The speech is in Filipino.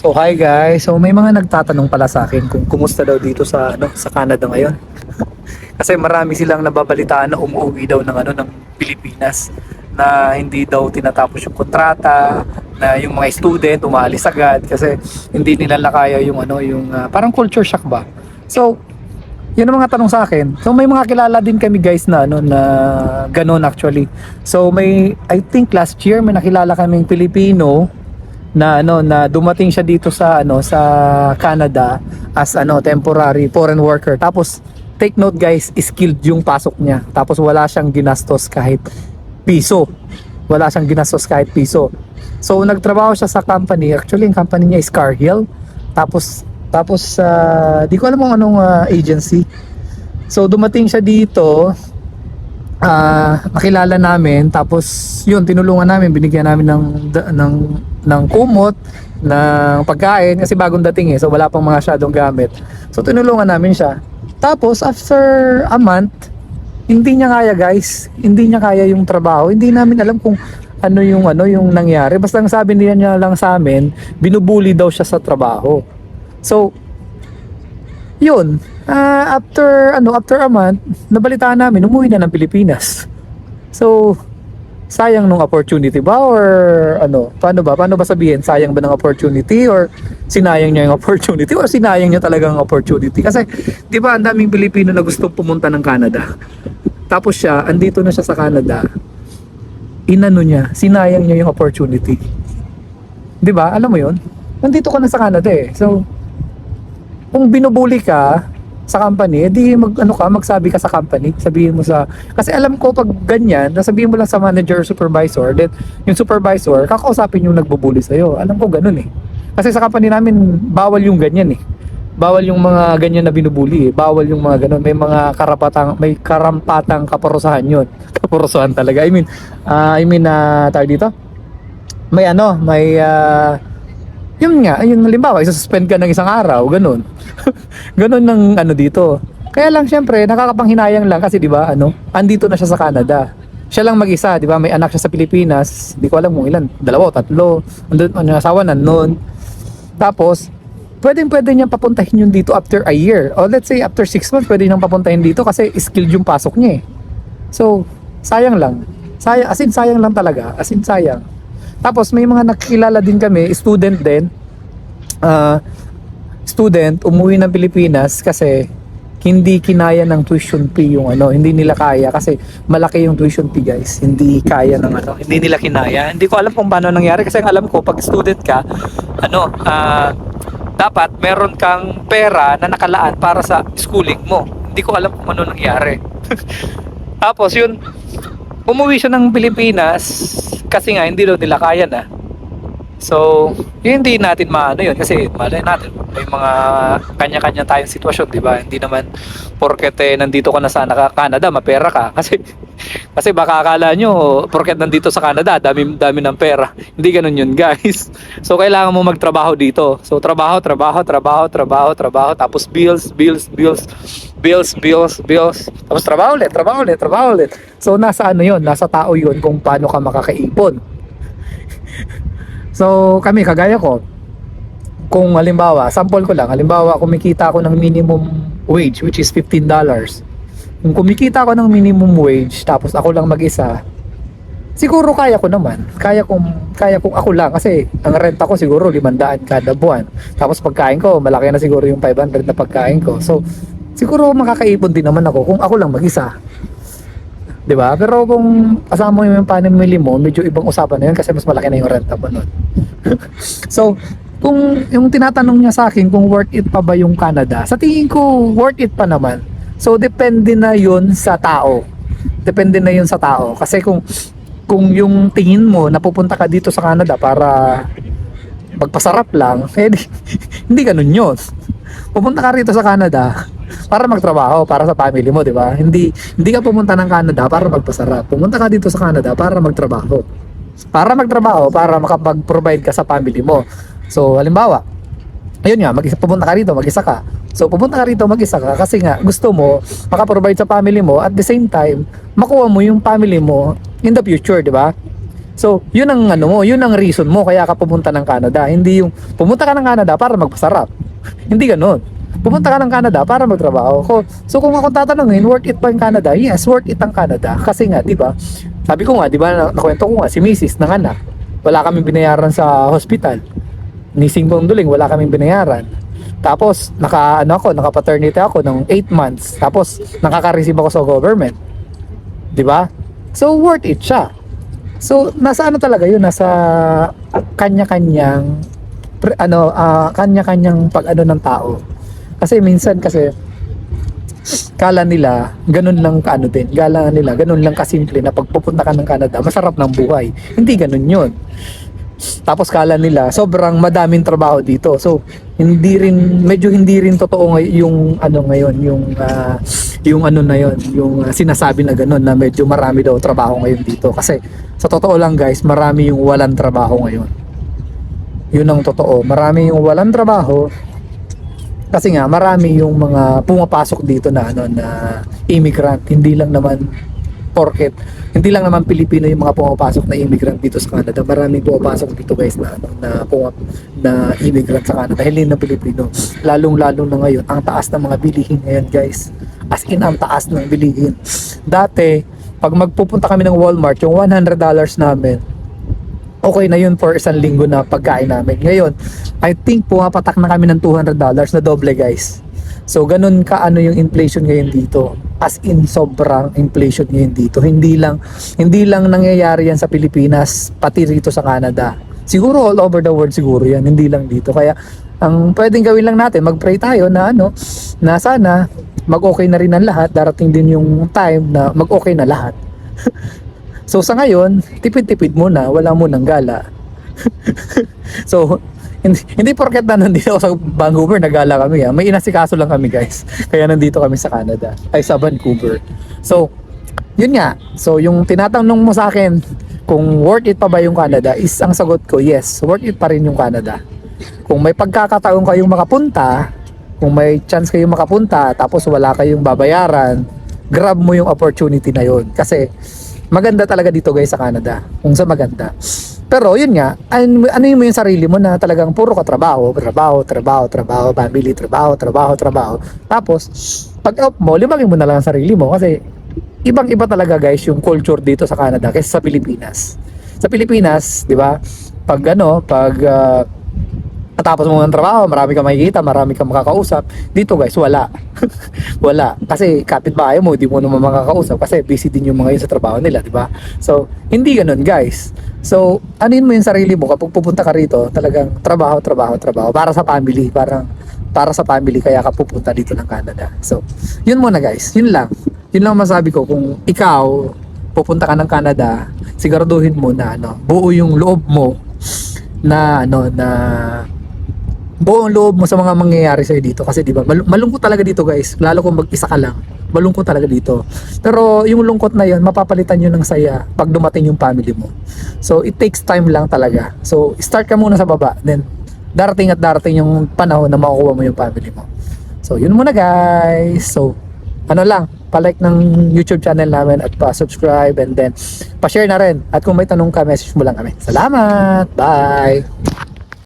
So hi guys, so may mga nagtatanong pala sa akin kung kumusta daw dito sa sa Canada ngayon. Kasi marami silang nababalitaan na umuwi daw ng Pilipinas na hindi daw tinatapos yung kontrata, na yung mga student umaalis agad kasi hindi nila kaya yung parang culture shock ba. So yun ang mga tanong sa akin. So may mga kilala din kami guys na na ganun actually. So may I think last year may nakilala kaming Pilipino na na dumating siya dito sa sa Canada as temporary foreign worker. Tapos take note guys, skilled yung pasok niya. Tapos wala siyang ginastos kahit piso. Wala siyang ginastos kahit piso. So nagtrabaho siya sa company. Actually yung company niya is Cargill. Tapos di ko alam kung anong agency. So dumating siya dito, nakilala namin, tapos yun tinulungan namin, binigyan namin ng kumot, ng pagkain kasi bagong dating so wala pang mga shadow gamit. So tinulungan namin siya. Tapos after a month, hindi niya kaya guys, hindi niya kaya yung trabaho. Hindi namin alam kung ano yung nangyari. Basta ang sabi niya lang sa amin, binubuli daw siya sa trabaho. So yun, after a month, nabalitaan namin umuwi na ng Pilipinas. So sayang nung opportunity ba or paano ba sabihin, sayang ba ng opportunity or sinayang niya yung opportunity or sinayang niya talagang opportunity? Kasi di ba ang daming Pilipino na gusto pumunta ng Canada, tapos siya andito na siya sa Canada, sinayang niya yung opportunity. Di ba, alam mo yun, nandito ka na sa Canada so kung binubuli ka sa company, edi magsabi ka sa company, sabihin mo kasi alam ko pag ganyan, sabihin mo lang sa manager or supervisor, then yung supervisor kakausapin yung nagbubuli sa'yo. Alam ko ganun kasi sa company namin bawal yung ganyan bawal yung mga ganyan na binubuli bawal yung mga ganun, may karampatang kaparusahan yun. Kaparusahan talaga, I mean tawag dito, may yun nga, yung halimbawa, isa-suspend ka ng isang araw, ganun. Ganun ng dito. Kaya lang syempre, nakakapanghinayang lang kasi 'di ba, andito na siya sa Canada. Siya lang mag-isa, 'di ba? May anak siya sa Pilipinas. Hindi ko alam kung ilan, 2 o 3. Asawa nandun. Tapos, pwede niya papuntahin yun dito after a year. O let's say after 6 months, pwede niyang papuntahin dito kasi skilled yung pasok niya So, sayang lang. Sayang lang talaga. Sayang. Tapos may mga nakikilala din kami, student din. Student umuwi ng Pilipinas kasi hindi kinaya ng tuition fee yung hindi nila kaya kasi malaki yung tuition fee guys. Hindi kaya ng hindi nila kinaya. Hindi ko alam kung paano nangyari kasi ang alam ko pag student ka, dapat meron kang pera na nakalaan para sa schooling mo. Hindi ko alam kung ano nangyari. Tapos yun, umuwi siya ng Pilipinas kasi nga hindi daw nila kaya na. So, hindi natin yun kasi malay natin may mga kanya-kanya tayong sitwasyon, di ba? Hindi naman porket nandito ka na sa Canada, mapera ka. Kasi baka akala nyo porket nandito sa Canada, dami ng pera. Hindi ganun yun, guys. So, kailangan mo magtrabaho dito. So, trabaho, tapos bills. Tapos trabaho ulit. So, nasa yun, nasa tao yun kung paano ka makakaipon. So kami, kagaya ko, kung halimbawa, sample ko lang, halimbawa kumikita ako ng minimum wage which is $15. Kung kumikita ako ng minimum wage tapos ako lang mag-isa, siguro kaya ko naman. Kaya kung ako lang kasi ang renta ko siguro 500 kada buwan. Tapos pagkain ko, malaki na siguro yung 500 na pagkain ko. So siguro makakaipon din naman ako kung ako lang mag-isa. 'Di ba? Pero kung kasama mo yung family mo, medyo ibang usapan na yun kasi mas malaki na yung renta mo nun. So, kung yung tinatanong niya sa akin kung worth it pa ba yung Canada, sa tingin ko worth it pa naman. So, depende na yun sa tao. Kasi kung yung tingin mo na pupunta ka dito sa Canada para magpasarap lang, hindi ganun yun. Pupunta ka rito sa Canada para magtrabaho, para sa family mo, di ba? Hindi ka pumunta ng Canada para magpasarap. Pumunta ka dito sa Canada para magtrabaho. Para makapag-provide ka sa family mo. So, halimbawa, ayun nga, pupunta ka rito, mag-isa ka. So, pupunta ka rito, mag-isa ka kasi nga gusto mo makaprovide sa family mo at the same time, makuha mo yung family mo in the future, di ba? So, yun ang ano mo, yun ang reason mo kaya ka pumunta ng Canada. Hindi yung pumunta ka ng Canada para magpasarap. Hindi ganoon. Pumunta ka ng Canada para magtrabaho. So kung ako tatanungin, worth it ba yung Canada? Yes, worth it ang Canada. Kasi nga, di ba? Sabi ko nga, di ba, nakwento ko nga, si Mrs. nanganak. Wala kaming binayaran sa hospital. Ni Singbong Duling, wala kaming binayaran. Tapos, naka-paternity ako ng 8 months. Tapos, nakaka-receive ako sa government. Di ba? So, worth it siya. So, nasa ano talaga yun? Nasa kanya-kanyang kanya-kanyang pag-ano ng tao. Kasi minsan kala nila ganun lang kaano din. Gala nila ganun lang kasimple na pagpupunta ka ng Canada, masarap ng buhay. Hindi ganun 'yun. Tapos kala nila sobrang madaming trabaho dito. So medyo hindi rin totoo yung ano ngayon, yung ano na 'yon, yung sinasabi na ganun na medyo marami daw trabaho ngayon dito. Kasi sa totoo lang guys, marami yung walang trabaho ngayon. Yun ang totoo. Marami yung walang trabaho kasi nga marami yung mga pumapasok dito na immigrant. Hindi lang naman Pilipino yung mga pumapasok na immigrant dito sa Canada. Maraming pumapasok dito guys na immigrant sa Canada, hindi na Pilipino. Lalong-lalo na ngayon, ang taas ng mga bilihin ngayon guys. As in, ang taas ng bilihin. Dati, pag magpupunta kami ng Walmart, yung $100 namin, okay na yun for isang linggo na pagkain namin. Ngayon, I think pumapatak na kami ng $200 na doble guys. So ganun ka yung inflation ngayon dito. As in sobrang inflation ngayon dito. Hindi lang nangyayari yan sa Pilipinas, pati rito sa Canada. Siguro all over the world siguro yan, hindi lang dito. Kaya ang pwedeng gawin lang natin, mag-pray tayo na na sana mag-okay na rin ang lahat. Darating din yung time na mag-okay na lahat. So sa ngayon, tipid-tipid muna, wala munang gala. So hindi porket na nandito ako sa Vancouver, nagala kami. May inasikaso lang kami guys. Kaya nandito kami sa Canada, sa Vancouver. So, yun nga. So, yung tinatanong mo sa akin, kung worth it pa ba yung Canada, is ang sagot ko, yes, worth it pa rin yung Canada. Kung may pagkakataon kayong makapunta, kung may chance kayong makapunta, tapos wala kayong babayaran, grab mo yung opportunity na yun. Kasi, maganda talaga dito guys sa Canada. Kung sa maganda. Pero yun nga, ano mo yung sarili mo na talagang puro ka trabaho, family, trabaho. Tapos, pag up mo, libangin mo na lang ang sarili mo kasi ibang-iba talaga guys yung culture dito sa Canada kaysa sa Pilipinas. Sa Pilipinas, di ba? Tapos mo ng trabaho, marami kang makikita, marami kang makakausap. Dito guys, wala. Wala. Kasi kapitbahay mo, hindi mo naman makakausap kasi busy din yung mga yun sa trabaho nila, di ba? So, hindi ganun guys. So, anin mo yung sarili mo kapag pupunta ka rito, talagang trabaho para sa family, para sa family kaya ka pupunta dito ng Canada. So, yun muna guys. Yun lang masabi ko. Kung ikaw pupunta ka ng Canada, siguraduhin mo na buo yung loob mo na buong loob mo sa mga mangyayari sa'yo dito kasi di ba malungkot talaga dito guys, lalo kung mag-isa ka lang, malungkot talaga dito. Pero yung lungkot na yun mapapalitan yun ng saya pag dumating yung family mo. So it takes time lang talaga. So start ka muna sa baba, then darating yung panahon na makukuha mo yung family mo. So yun muna guys. So pa-like ng YouTube channel namin at pa-subscribe and then pa-share na rin. At kung may tanong ka, message mo lang kami. Salamat! Bye!